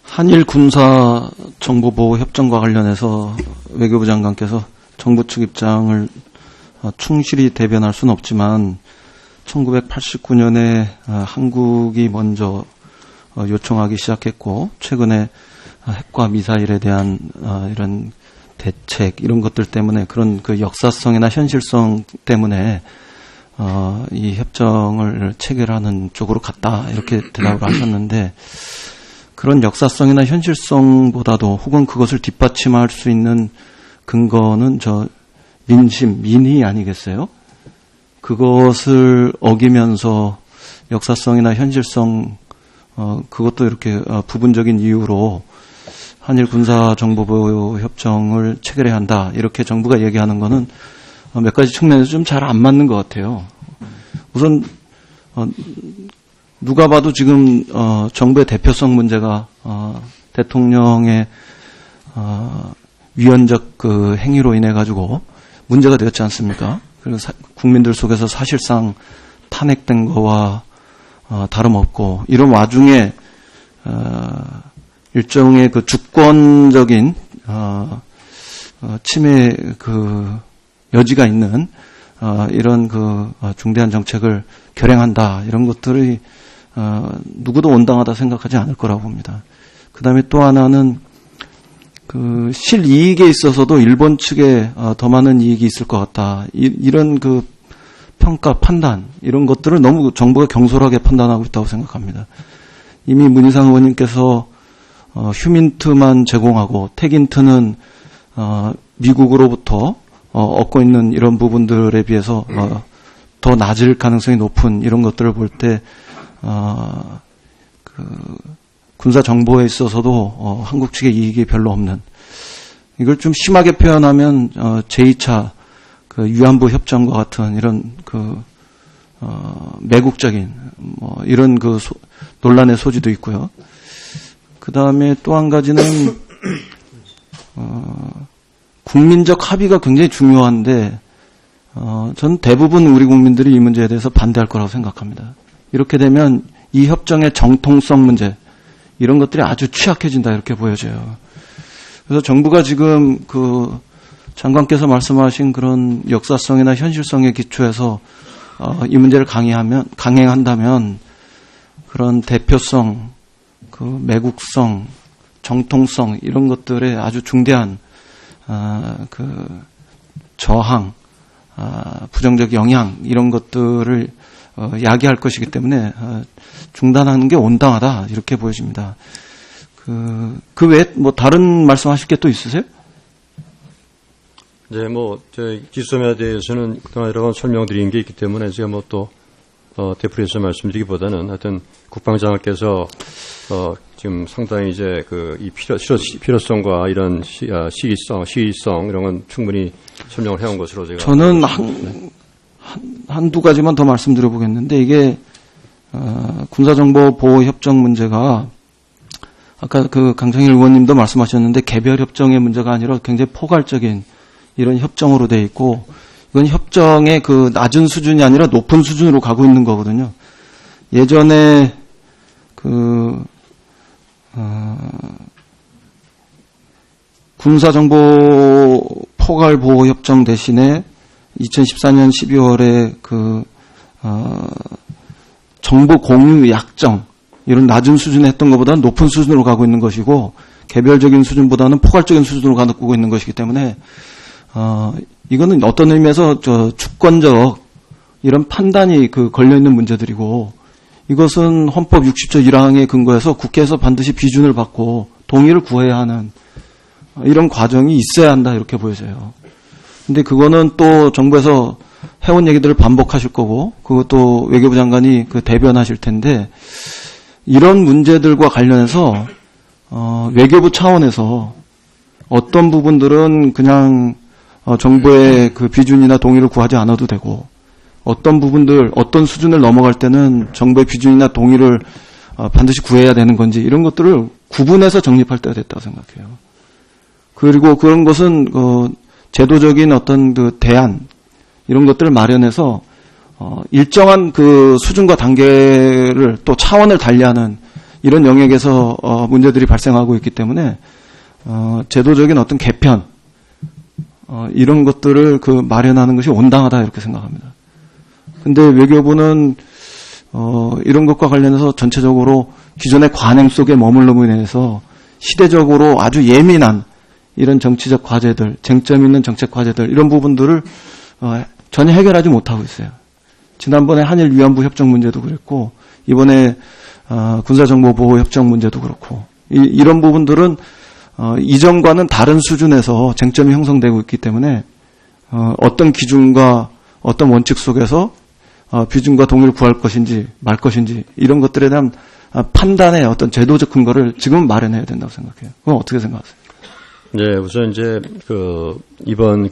한일 군사 정보보호 협정과 관련해서 외교부 장관께서 정부 측 입장을 충실히 대변할 수는 없지만 1989년에 한국이 먼저 요청하기 시작했고 최근에 핵과 미사일에 대한 이런 대책 이런 것들 때문에 그런 그 역사성이나 현실성 때문에 이 협정을 체결하는 쪽으로 갔다 이렇게 대답을 하셨는데 그런 역사성이나 현실성보다도 혹은 그것을 뒷받침할 수 있는 근거는 민의 아니겠어요? 그것을 어기면서 역사성이나 현실성 그것도 이렇게 부분적인 이유로 한일 군사정보보호 협정을 체결해야 한다 이렇게 정부가 얘기하는 거는 몇 가지 측면에서 좀 잘 안 맞는 것 같아요. 우선 누가 봐도 지금 정부의 대표성 문제가 대통령의 위헌적 그 행위로 인해 가지고 문제가 되었지 않습니까? 그리고 국민들 속에서 사실상 탄핵된 거와 다름없고 이런 와중에 일종의 그 주권적인 침해 그 여지가 있는 이런 그 중대한 정책을 결행한다 이런 것들이 누구도 온당하다 생각하지 않을 거라고 봅니다. 그다음에 또 하나는 그 실이익에 있어서도 일본 측에 더 많은 이익이 있을 것 같다. 이런 그 평가 판단 이런 것들을 너무 정부가 경솔하게 판단하고 있다고 생각합니다. 이미 문희상 의원님께서 휴민트만 제공하고 택인트는 미국으로부터 얻고 있는 이런 부분들에 비해서 더 낮을 가능성이 높은 이런 것들을 볼 때 그 군사 정보에 있어서도 한국 측의 이익이 별로 없는 이걸 좀 심하게 표현하면 제2차 그 위안부 협정과 같은 이런 그 매국적인 뭐 이런 그 논란의 소지도 있고요. 그 다음에 또 한 가지는 국민적 합의가 굉장히 중요한데 전 대부분 우리 국민들이 이 문제에 대해서 반대할 거라고 생각합니다. 이렇게 되면 이 협정의 정통성 문제 이런 것들이 아주 취약해진다 이렇게 보여져요. 그래서 정부가 지금 그 장관께서 말씀하신 그런 역사성이나 현실성에 기초해서 이 문제를 강행한다면 그런 대표성, 그 매국성, 정통성 이런 것들에 아주 중대한 그 저항, 부정적 영향 이런 것들을 야기할 것이기 때문에 중단하는 게 온당하다 이렇게 보여집니다. 그 외에 뭐 다른 말씀하실 게 또 있으세요? 네, 기소면에 대해서는 그동안 여러 번 설명드린 게 있기 때문에 제가 또 되풀이해서 말씀드리기보다는 하여튼 국방장관께서 지금 상당히 이제 이 필요성과 이런 시기성 이런 건 충분히 설명을 해온 것으로 제가 저는 한두 가지만 더 말씀드려 보겠는데 이게 군사정보보호협정 문제가 아까 그 강창일 의원님도 말씀하셨는데 개별 협정의 문제가 아니라 굉장히 포괄적인 이런 협정으로 돼 있고 이건 협정의 그 낮은 수준이 아니라 높은 수준으로 가고 있는 거거든요. 예전에 군사정보 포괄보호협정 대신에 2014년 12월에 정보 공유 약정 이런 낮은 수준에 했던 것보다는 높은 수준으로 가고 있는 것이고 개별적인 수준보다는 포괄적인 수준으로 가고 있는 것이기 때문에 이거는 어떤 의미에서 주권적 이런 판단이 걸려 있는 문제들이고 이것은 헌법 60조 1항에 근거해서 국회에서 반드시 비준을 받고 동의를 구해야 하는 이런 과정이 있어야 한다 이렇게 보여져요. 근데 그거는 또 정부에서 해온 얘기들을 반복하실 거고 그것도 외교부 장관이 대변하실 텐데 이런 문제들과 관련해서 외교부 차원에서 어떤 부분들은 그냥 정부의 그 비준이나 동의를 구하지 않아도 되고 어떤 부분들 어떤 수준을 넘어갈 때는 정부의 비준이나 동의를 반드시 구해야 되는 건지 이런 것들을 구분해서 정립할 때가 됐다고 생각해요. 그리고 그런 것은 제도적인 어떤 대안 이런 것들을 마련해서 일정한 그 수준과 단계를 또 차원을 달리하는 이런 영역에서 문제들이 발생하고 있기 때문에 제도적인 어떤 개편 이런 것들을 마련하는 것이 온당하다 이렇게 생각합니다. 근데 외교부는 이런 것과 관련해서 전체적으로 기존의 관행 속에 머물름으로 인해서 시대적으로 아주 예민한 이런 정치적 과제들, 쟁점 있는 정책 과제들 이런 부분들을 전혀 해결하지 못하고 있어요. 지난번에 한일 위안부 협정 문제도 그랬고 이번에 군사정보보호 협정 문제도 그렇고 이런 부분들은 이전과는 다른 수준에서 쟁점이 형성되고 있기 때문에 어떤 기준과 어떤 원칙 속에서 비준과 동의를 구할 것인지 말 것인지 이런 것들에 대한 판단의 어떤 제도적 근거를 지금 마련해야 된다고 생각해요. 그건 어떻게 생각하세요? 네, 우선 이제 이번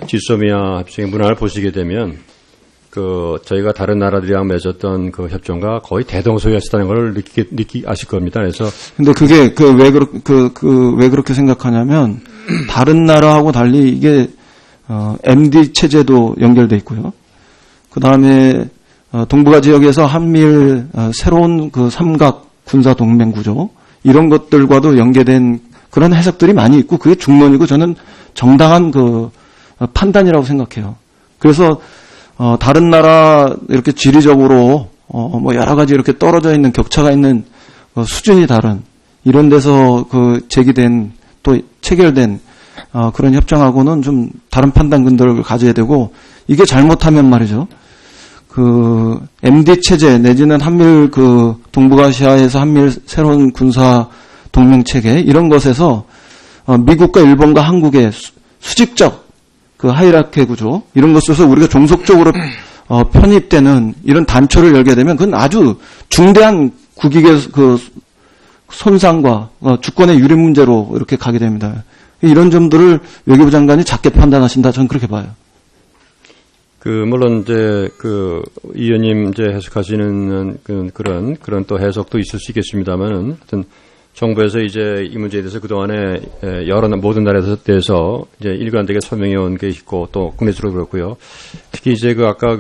지소미아 협정의 문화를 보시게 되면 저희가 다른 나라들이랑 맺었던 협정과 거의 대동소이하시다는 걸 아실 겁니다. 그래서. 근데 그게 왜 그렇게 생각하냐면 다른 나라하고 달리 이게 MD 체제도 연결돼 있고요. 그 다음에 동북아 지역에서 한미일 새로운 삼각 군사 동맹 구조 이런 것들과도 연계된 그런 해석들이 많이 있고 그게 중론이고 저는 정당한 판단이라고 생각해요. 그래서 다른 나라 이렇게 지리적으로 여러 가지 이렇게 떨어져 있는 격차가 있는 수준이 다른 이런 데서 제기된 또 체결된 그런 협정하고는 좀 다른 판단 근거를 가져야 되고 이게 잘못하면 말이죠. MD 체제 내지는 한미일 동북아시아에서 한미일 새로운 군사 동맹 체계 이런 것에서 미국과 일본과 한국의 수직적 하이라키 구조 이런 것에서 우리가 종속적으로 편입되는 이런 단초를 열게 되면 그건 아주 중대한 국익의 손상과 주권의 유리 문제로 이렇게 가게 됩니다. 이런 점들을 외교부 장관이 작게 판단하신다 저는 그렇게 봐요. 물론 이제 이 의원님 이제 해석하시는 그런 또 해석도 있을 수 있겠습니다만은 하여튼 정부에서 이제 이 문제에 대해서 그동안에 모든 나라에 대해서 이제 일관되게 설명해 온 게 있고 또 국내적으로 그렇고요. 특히 이제 아까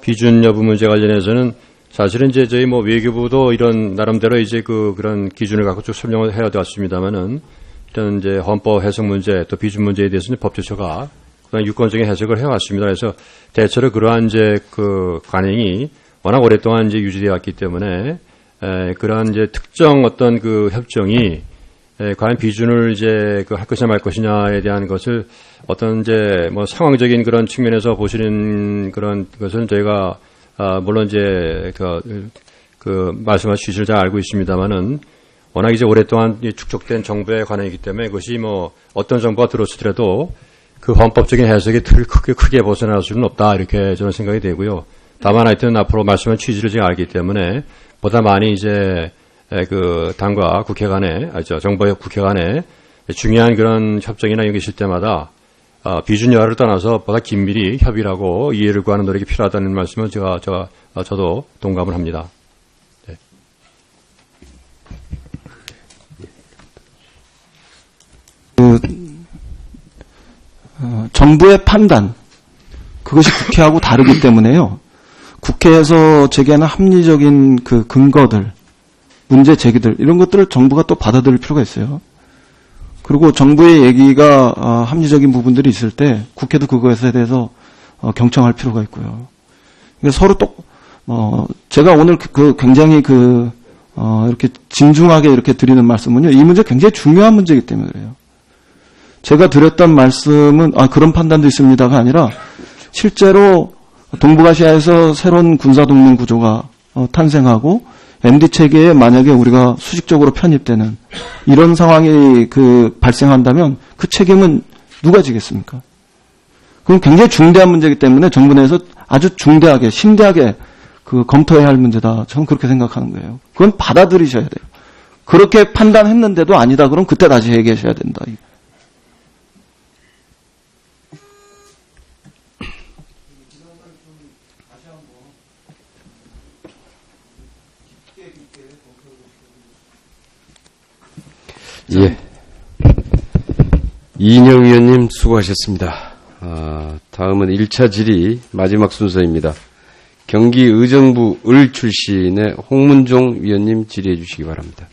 비준 여부 문제 관련해서는 사실은 이제 저희 외교부도 이런 나름대로 이제 그런 기준을 갖고 쭉 설명을 해야 되었습니다만은 이런 이제 헌법 해석 문제 또 비준 문제에 대해서는 법제처가 그다음 유권적인 해석을 해왔습니다. 그래서 대체로 그러한 이제 관행이 워낙 오랫동안 이제 유지되어 왔기 때문에 그러한 이제 특정 어떤 협정이 과연 비준을 이제 할 것이냐 말 것이냐에 대한 것을 어떤 이제 상황적인 그런 측면에서 보시는 그런 것은 저희가 물론 이제 말씀하신 취지를 잘 알고 있습니다만은 워낙 이제 오랫동안 축적된 정부의 관행이기 때문에 그것이 어떤 정부가 들었으더라도 그 헌법적인 해석의 틀을 크게 벗어날 수는 없다 이렇게 저는 생각이 되고요. 다만 하여튼 앞으로 말씀한 취지를 제가 알기 때문에 보다 많이 이제 당과 국회 간에 정부와 국회 간에 중요한 그런 협정이나 이런 게 있을 때마다 비준 여하를 떠나서 보다 긴밀히 협의하고 이해를 구하는 노력이 필요하다는 말씀을 저도 동감을 합니다. 네. 정부의 판단 그것이 국회하고 다르기 때문에요. 국회에서 제기하는 합리적인 근거들, 문제 제기들 이런 것들을 정부가 또 받아들일 필요가 있어요. 그리고 정부의 얘기가 합리적인 부분들이 있을 때 국회도 그것에 대해서 경청할 필요가 있고요. 그러니까 서로 제가 오늘 굉장히 이렇게 진중하게 이렇게 드리는 말씀은요. 이 문제 굉장히 중요한 문제이기 때문에 그래요. 제가 드렸던 말씀은 그런 판단도 있습니다가 아니라 실제로 동북아시아에서 새로운 군사동맹 구조가 탄생하고 MD 체계에 만약에 우리가 수직적으로 편입되는 이런 상황이 발생한다면 그 책임은 누가 지겠습니까? 그건 굉장히 중대한 문제이기 때문에 정부 내에서 아주 중대하게 심대하게 검토해야 할 문제다. 저는 그렇게 생각하는 거예요. 그건 받아들이셔야 돼요. 그렇게 판단했는데도 아니다. 그럼 그때 다시 얘기하셔야 된다. 예. 이인영 위원님 수고하셨습니다. 다음은 1차 질의 마지막 순서입니다. 경기의정부 을 출신의 홍문종 위원님 질의해 주시기 바랍니다.